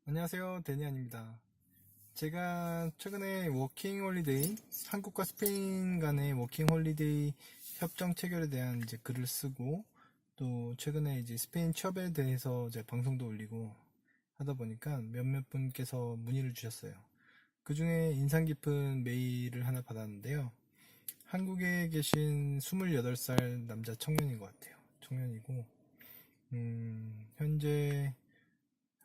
안녕하세요, 데니안입니다. 제가 최근에 워킹 홀리데이, 한국과 스페인 간의 워킹 홀리데이 협정 체결에 대한 이제 글을 쓰고, 또 최근에 이제 스페인 취업에 대해서 이제 방송도 올리고 하다 보니까 몇몇 분께서 문의를 주셨어요. 그 중에 인상 깊은 메일을 하나 받았는데요. 한국에 계신 28살 남자 청년인 것 같아요. 청년이고, 현재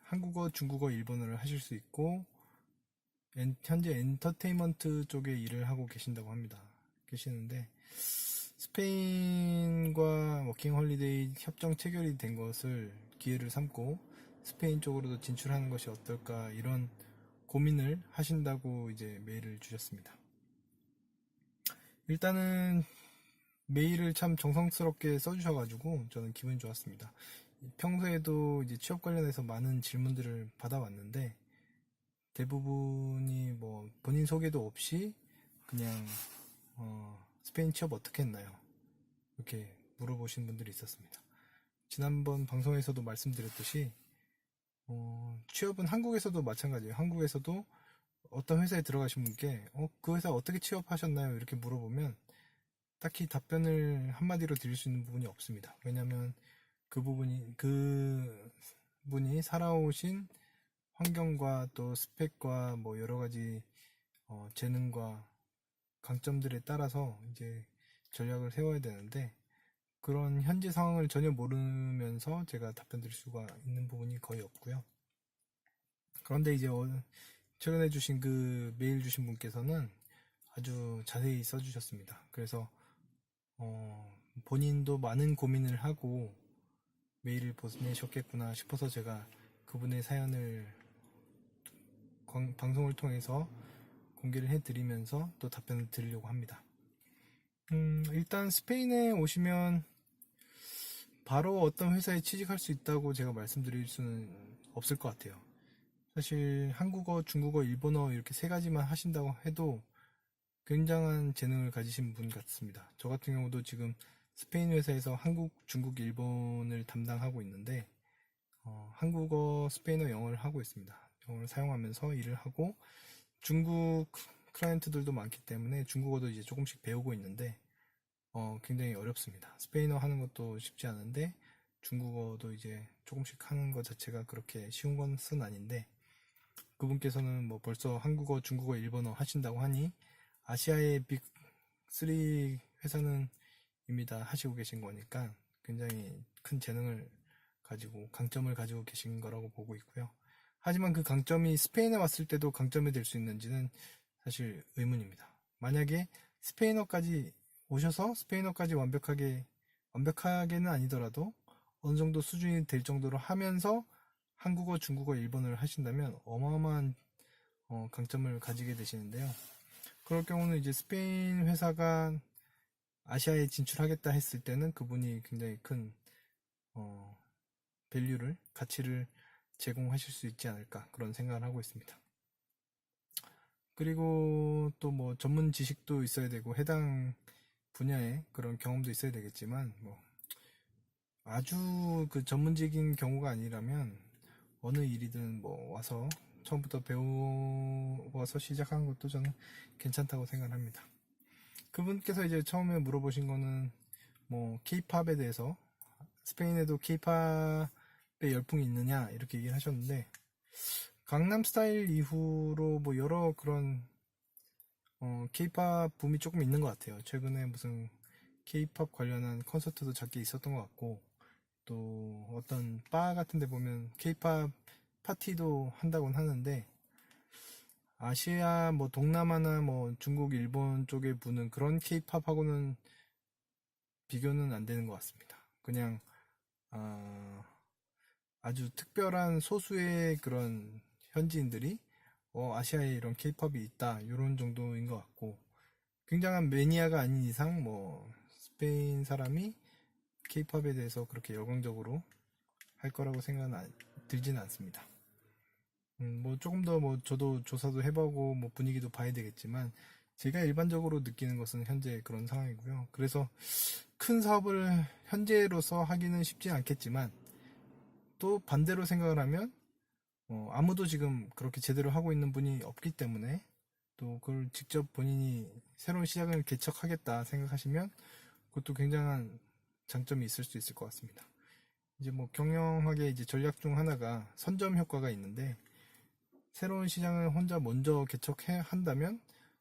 한국어, 중국어, 일본어를 하실 수 있고, 현재 엔터테인먼트 쪽에 일을 하고 계시는데, 스페인과 워킹 홀리데이 협정 체결이 된 것을 기회를 삼고 스페인 쪽으로도 진출하는 것이 어떨까, 이런 고민을 하신다고 이제 메일을 주셨습니다. 일단은 메일을 참 정성스럽게 써주셔가지고 저는 기분이 좋았습니다. 평소에도 이제 취업 관련해서 많은 질문들을 받아왔는데, 대부분이 뭐 본인 소개도 없이 그냥 스페인 취업 어떻게 했나요? 이렇게 물어보신 분들이 있었습니다. 지난번 방송에서도 말씀드렸듯이 취업은 한국에서도 마찬가지예요. 한국에서도 어떤 회사에 들어가신 분께 그 회사 어떻게 취업하셨나요? 이렇게 물어보면 딱히 답변을 한마디로 드릴 수 있는 부분이 없습니다. 왜냐하면 그 분이 살아오신 환경과 또 스펙과 뭐 여러 가지 재능과 강점들에 따라서 이제 전략을 세워야 되는데, 그런 현재 상황을 전혀 모르면서 제가 답변 드릴 수가 있는 부분이 거의 없고요. 그런데 이제 최근에 주신 그 메일 주신 분께서는 아주 자세히 써주셨습니다. 그래서 본인도 많은 고민을 하고 메일을 보내셨겠구나 싶어서 제가 그분의 사연을 방송을 통해서 공개를 해드리면서 또 답변을 드리려고 합니다. 일단 스페인에 오시면 바로 어떤 회사에 취직할 수 있다고 제가 말씀드릴 수는 없을 것 같아요. 사실 한국어, 중국어, 일본어 이렇게 세 가지만 하신다고 해도 굉장한 재능을 가지신 분 같습니다. 저 같은 경우도 지금 스페인 회사에서 한국, 중국, 일본을 담당하고 있는데, 한국어, 스페인어, 영어를 하고 있습니다. 영어를 사용하면서 일을 하고, 중국 클라이언트들도 많기 때문에 중국어도 이제 조금씩 배우고 있는데, 굉장히 어렵습니다. 스페인어 하는 것도 쉽지 않은데 중국어도 이제 조금씩 하는 것 자체가 그렇게 쉬운 것은 아닌데, 그분께서는 뭐 벌써 한국어, 중국어, 일본어 하신다고 하니 아시아의 빅 3 회사는 이미 다 하시고 계신 거니까 굉장히 큰 재능을 가지고 강점을 가지고 계신 거라고 보고 있고요. 하지만 그 강점이 스페인에 왔을 때도 강점이 될 수 있는지는 사실 의문입니다. 만약에 스페인어까지 오셔서 스페인어까지 완벽하게는 아니더라도 어느 정도 수준이 될 정도로 하면서 한국어, 중국어, 일본어를 하신다면 어마어마한 강점을 가지게 되시는데요. 그럴 경우는 이제 스페인 회사가 아시아에 진출하겠다 했을 때는 그분이 굉장히 큰 밸류를, 가치를 제공하실 수 있지 않을까, 그런 생각을 하고 있습니다. 그리고 또 뭐 전문 지식도 있어야 되고 해당 분야의 그런 경험도 있어야 되겠지만, 뭐 아주 그 전문적인 경우가 아니라면 어느 일이든 뭐 와서 처음부터 배워서 시작하는 것도 저는 괜찮다고 생각합니다. 그분께서 이제 처음에 물어보신 거는 뭐 케이팝에 대해서, 스페인에도 케이팝의 열풍이 있느냐 이렇게 얘기를 하셨는데, 강남 스타일 이후로 뭐 여러 그런 케이팝 붐이 조금 있는 것 같아요. 최근에 무슨 케이팝 관련한 콘서트도 작게 있었던 것 같고, 또 어떤 바 같은 데 보면 케이팝 파티도 한다곤 하는데, 아시아 뭐 동남아나 뭐 중국, 일본 쪽에 부는 그런 케이팝하고는 비교는 안 되는 것 같습니다. 그냥 아주 특별한 소수의 그런 현지인들이 아시아에 이런 케이팝이 있다, 이런 정도인 것 같고, 굉장한 매니아가 아닌 이상 뭐 스페인 사람이 케이팝에 대해서 그렇게 열광적으로 할 거라고 생각은 들지는 않습니다. 뭐 조금 더 뭐 저도 조사도 해보고 뭐 분위기도 봐야 되겠지만, 제가 일반적으로 느끼는 것은 현재 그런 상황이고요. 그래서 큰 사업을 현재로서 하기는 쉽지 않겠지만, 또 반대로 생각을 하면 아무도 지금 그렇게 제대로 하고 있는 분이 없기 때문에 또 그걸 직접 본인이 새로운 시장을 개척하겠다 생각하시면 그것도 굉장한 장점이 있을 수 있을 것 같습니다. 이제 뭐 경영학의 이제 전략 중 하나가 선점 효과가 있는데 새로운 시장을 혼자 먼저 개척해 한다면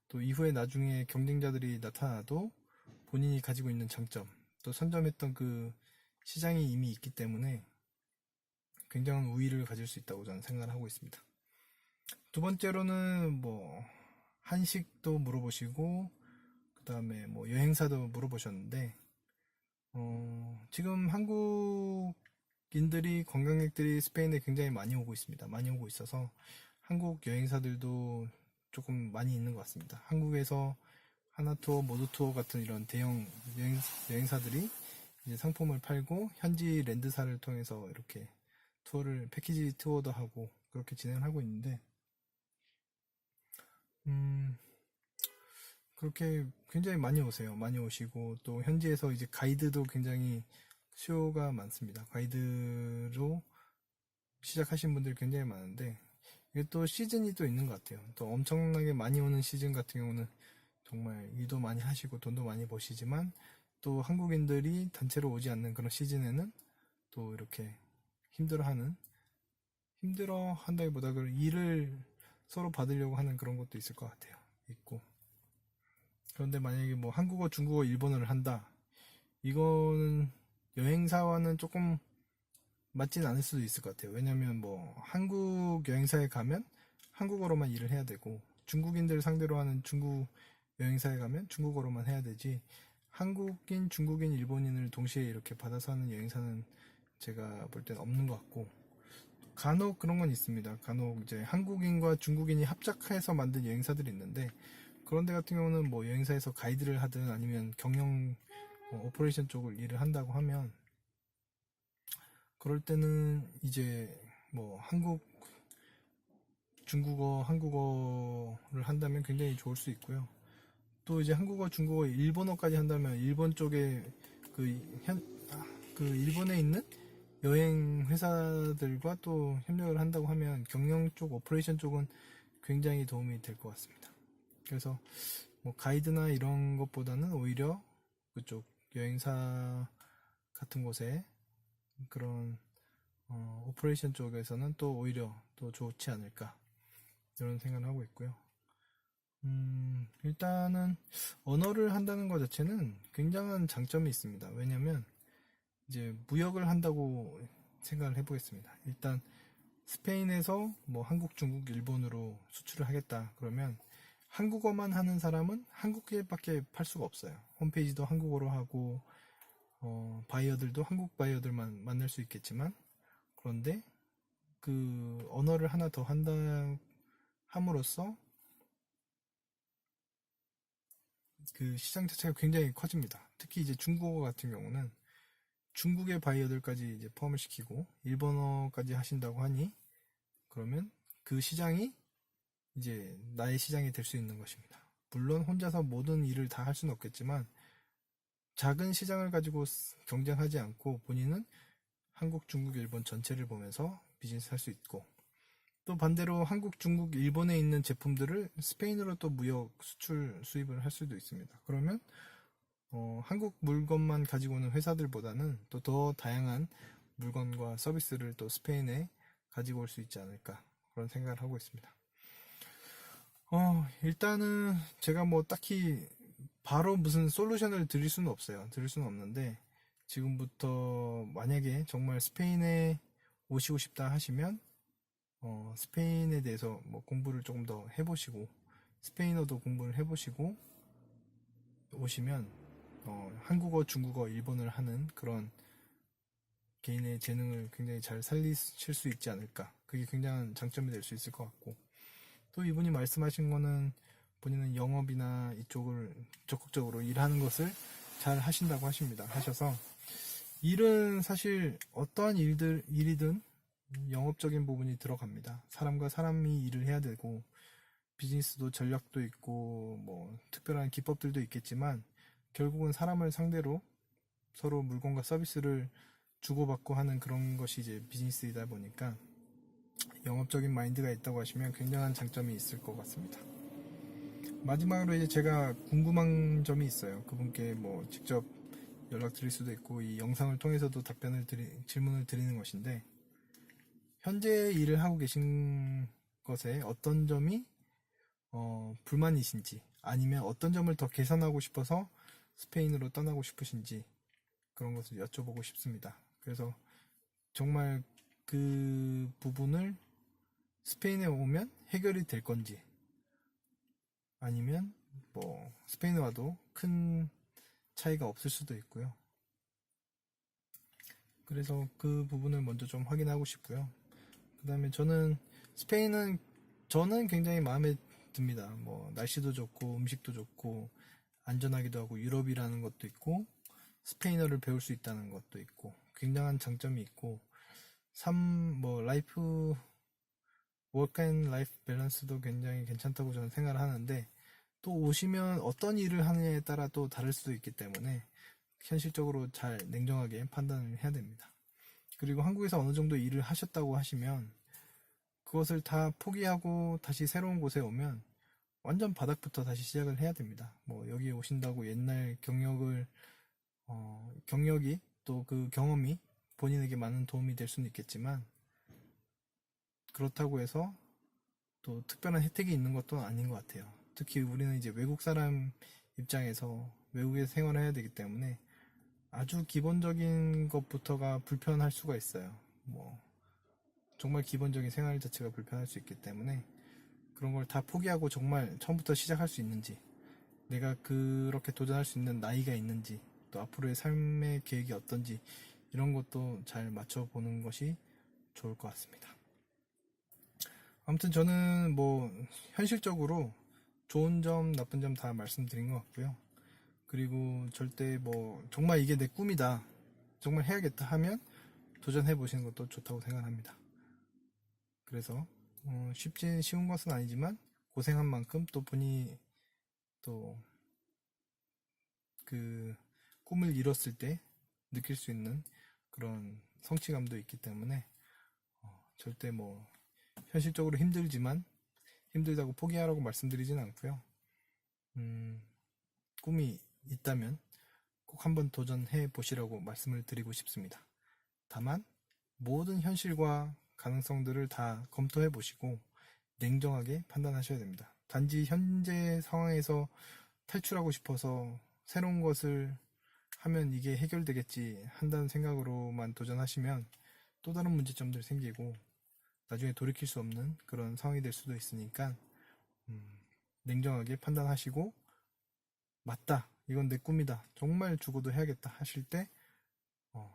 또 이후에 나중에 경쟁자들이 나타나도 본인이 가지고 있는 장점 또 선점했던 그 시장이 이미 있기 때문에 굉장한 우위를 가질 수 있다고 저는 생각을 하고 있습니다. 두 번째로는 뭐 한식도 물어보시고 그 다음에 뭐 여행사도 물어보셨는데 지금 한국인들이 관광객들이 스페인에 굉장히 많이 오고 있습니다. 많이 오고 있어서 한국 여행사들도 조금 많이 있는 것 같습니다. 한국에서 하나투어, 모두투어 같은 이런 대형 여행사들이 이제 상품을 팔고 현지 랜드사를 통해서 이렇게 투어를 패키지 투어도 하고 그렇게 진행을 하고 있는데 그렇게 굉장히 많이 오세요. 많이 오시고 또 현지에서 이제 가이드도 굉장히 수요가 많습니다. 가이드로 시작하신 분들 굉장히 많은데 이게 또 시즌이 또 있는 것 같아요. 또 엄청나게 많이 오는 시즌 같은 경우는 정말 일도 많이 하시고 돈도 많이 버시지만 또 한국인들이 단체로 오지 않는 그런 시즌에는 또 이렇게 힘들어 한다기보다 그 일을 서로 받으려고 하는 그런 것도 있을 것 같아요. 있고. 그런데 만약에 뭐 한국어, 중국어, 일본어를 한다. 이거는 여행사와는 조금 맞진 않을 수도 있을 것 같아요. 왜냐면 뭐 한국 여행사에 가면 한국어로만 일을 해야 되고 중국인들 상대로 하는 중국 여행사에 가면 중국어로만 해야 되지 한국인, 중국인, 일본인을 동시에 이렇게 받아서 하는 여행사는 제가 볼 땐 없는 것 같고 간혹 그런 건 있습니다. 간혹 이제 한국인과 중국인이 합작해서 만든 여행사들이 있는데 그런 데 같은 경우는 뭐 여행사에서 가이드를 하든 아니면 경영 오퍼레이션 쪽을 일을 한다고 하면 그럴 때는 이제 뭐 중국어, 한국어를 한다면 굉장히 좋을 수 있고요. 또 이제 한국어, 중국어, 일본어까지 한다면 일본 쪽에 그 일본에 있는 여행 회사들과 또 협력을 한다고 하면 경영 쪽, 오퍼레이션 쪽은 굉장히 도움이 될 것 같습니다. 그래서 뭐 가이드나 이런 것보다는 오히려 그쪽 여행사 같은 곳에 그런 오퍼레이션 쪽에서는 또 오히려 또 좋지 않을까 이런 생각을 하고 있고요. 일단은 언어를 한다는 것 자체는 굉장한 장점이 있습니다. 왜냐면 이제 무역을 한다고 생각을 해보겠습니다. 일단 스페인에서 뭐 한국, 중국, 일본으로 수출을 하겠다 그러면 한국어만 하는 사람은 한국에밖에 팔 수가 없어요. 홈페이지도 한국어로 하고 바이어들도 한국 바이어들만 만날 수 있겠지만 그런데 그 언어를 하나 더 한다 함으로써 그 시장 자체가 굉장히 커집니다. 특히 이제 중국어 같은 경우는 중국의 바이어들까지 이제 포함을 시키고 일본어까지 하신다고 하니 그러면 그 시장이 이제 나의 시장이 될 수 있는 것입니다. 물론 혼자서 모든 일을 다 할 수는 없겠지만 작은 시장을 가지고 경쟁하지 않고 본인은 한국, 중국, 일본 전체를 보면서 비즈니스 할 수 있고 또 반대로 한국, 중국, 일본에 있는 제품들을 스페인으로 또 무역, 수출, 수입을 할 수도 있습니다. 그러면 한국 물건만 가지고 오는 회사들보다는 또 더 다양한 물건과 서비스를 또 스페인에 가지고 올 수 있지 않을까 그런 생각을 하고 있습니다. 일단은 제가 뭐 딱히 바로 무슨 솔루션을 드릴 수는 없어요. 드릴 수는 없는데 지금부터 만약에 정말 스페인에 오시고 싶다 하시면 스페인에 대해서 뭐 공부를 조금 더 해보시고 스페인어도 공부를 해보시고 오시면 한국어, 중국어, 일본어를 하는 그런 개인의 재능을 굉장히 잘 살리실 수 있지 않을까. 그게 굉장한 장점이 될 수 있을 것 같고 또 이분이 말씀하신 거는 본인은 영업이나 이쪽을 적극적으로 일하는 것을 잘 하신다고 하셔서 일은 사실 어떠한 일이든 영업적인 부분이 들어갑니다. 사람과 사람이 일을 해야 되고 비즈니스도 전략도 있고 뭐 특별한 기법들도 있겠지만 결국은 사람을 상대로 서로 물건과 서비스를 주고받고 하는 그런 것이 이제 비즈니스이다 보니까 영업적인 마인드가 있다고 하시면 굉장한 장점이 있을 것 같습니다. 마지막으로 이제 제가 궁금한 점이 있어요. 그분께 뭐 직접 연락드릴 수도 있고 이 영상을 통해서도 질문을 드리는 것인데, 현재 일을 하고 계신 것에 어떤 점이 불만이신지, 아니면 어떤 점을 더 개선하고 싶어서 스페인으로 떠나고 싶으신지, 그런 것을 여쭤보고 싶습니다. 그래서 정말 그 부분을 스페인에 오면 해결이 될 건지, 아니면 뭐 스페인에 와도 큰 차이가 없을 수도 있고요. 그래서 그 부분을 먼저 좀 확인하고 싶고요. 그 다음에 저는 굉장히 마음에 듭니다. 뭐 날씨도 좋고 음식도 좋고 안전하기도 하고, 유럽이라는 것도 있고 스페인어를 배울 수 있다는 것도 있고 굉장한 장점이 있고, 워크 앤 라이프 밸런스도 굉장히 괜찮다고 저는 생각을 하는데, 또 오시면 어떤 일을 하느냐에 따라 또 다를 수도 있기 때문에 현실적으로 잘 냉정하게 판단을 해야 됩니다. 그리고 한국에서 어느 정도 일을 하셨다고 하시면 그것을 다 포기하고 다시 새로운 곳에 오면 완전 바닥부터 다시 시작을 해야 됩니다. 뭐 여기 오신다고 옛날 경력이 또 그 경험이 본인에게 많은 도움이 될 수는 있겠지만, 그렇다고 해서 또 특별한 혜택이 있는 것도 아닌 것 같아요. 특히 우리는 이제 외국 사람 입장에서 외국에서 생활을 해야 되기 때문에 아주 기본적인 것부터가 불편할 수가 있어요. 뭐 정말 기본적인 생활 자체가 불편할 수 있기 때문에 그런 걸 다 포기하고 정말 처음부터 시작할 수 있는지, 내가 그렇게 도전할 수 있는 나이가 있는지, 또 앞으로의 삶의 계획이 어떤지, 이런 것도 잘 맞춰보는 것이 좋을 것 같습니다. 아무튼 저는 뭐 현실적으로 좋은 점 나쁜 점 다 말씀드린 것 같고요. 그리고 절대 뭐 정말 이게 내 꿈이다, 정말 해야겠다 하면 도전해 보시는 것도 좋다고 생각합니다. 그래서 쉬운 것은 아니지만 고생한 만큼 또 본인이 또 그 꿈을 이뤘을 때 느낄 수 있는 그런 성취감도 있기 때문에 절대 뭐 현실적으로 힘들다고 포기하라고 말씀드리진 않고요. 꿈이 있다면 꼭 한번 도전해 보시라고 말씀을 드리고 싶습니다. 다만 모든 현실과 가능성들을 다 검토해 보시고 냉정하게 판단하셔야 됩니다. 단지 현재 상황에서 탈출하고 싶어서 새로운 것을 하면 이게 해결되겠지 한다는 생각으로만 도전하시면 또 다른 문제점들이 생기고 나중에 돌이킬 수 없는 그런 상황이 될 수도 있으니까 냉정하게 판단하시고, 맞다, 이건 내 꿈이다, 정말 죽어도 해야겠다 하실 때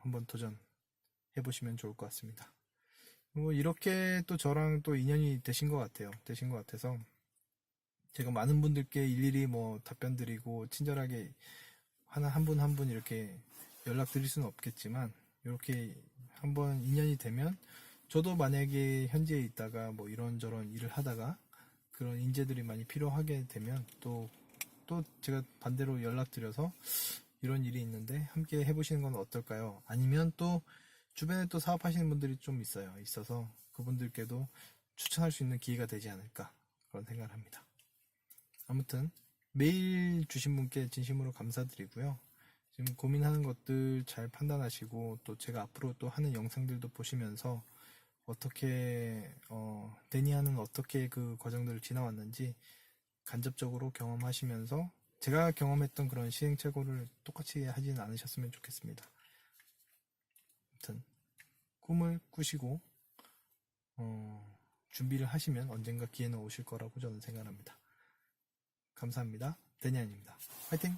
한번 도전해 보시면 좋을 것 같습니다. 뭐 이렇게 또 저랑 또 인연이 되신 것 같아서 제가 많은 분들께 일일이 뭐 답변 드리고 친절하게 한 분 한 분 이렇게 연락 드릴 수는 없겠지만, 이렇게 한번 인연이 되면 저도 만약에 현지에 있다가 뭐 이런저런 일을 하다가 그런 인재들이 많이 필요하게 되면 또 제가 반대로 연락드려서 이런 일이 있는데 함께 해보시는 건 어떨까요? 아니면 또 주변에 또 사업하시는 분들이 좀 있어서 그분들께도 추천할 수 있는 기회가 되지 않을까, 그런 생각을 합니다. 아무튼 메일 주신 분께 진심으로 감사드리고요. 지금 고민하는 것들 잘 판단하시고, 또 제가 앞으로 또 하는 영상들도 보시면서 어떻게 데니아는 어떻게 그 과정들을 지나왔는지 간접적으로 경험하시면서 제가 경험했던 그런 시행착오를 똑같이 하진 않으셨으면 좋겠습니다. 아무튼 꿈을 꾸시고 준비를 하시면 언젠가 기회는 오실 거라고 저는 생각합니다. 감사합니다. 데니안입니다. 화이팅!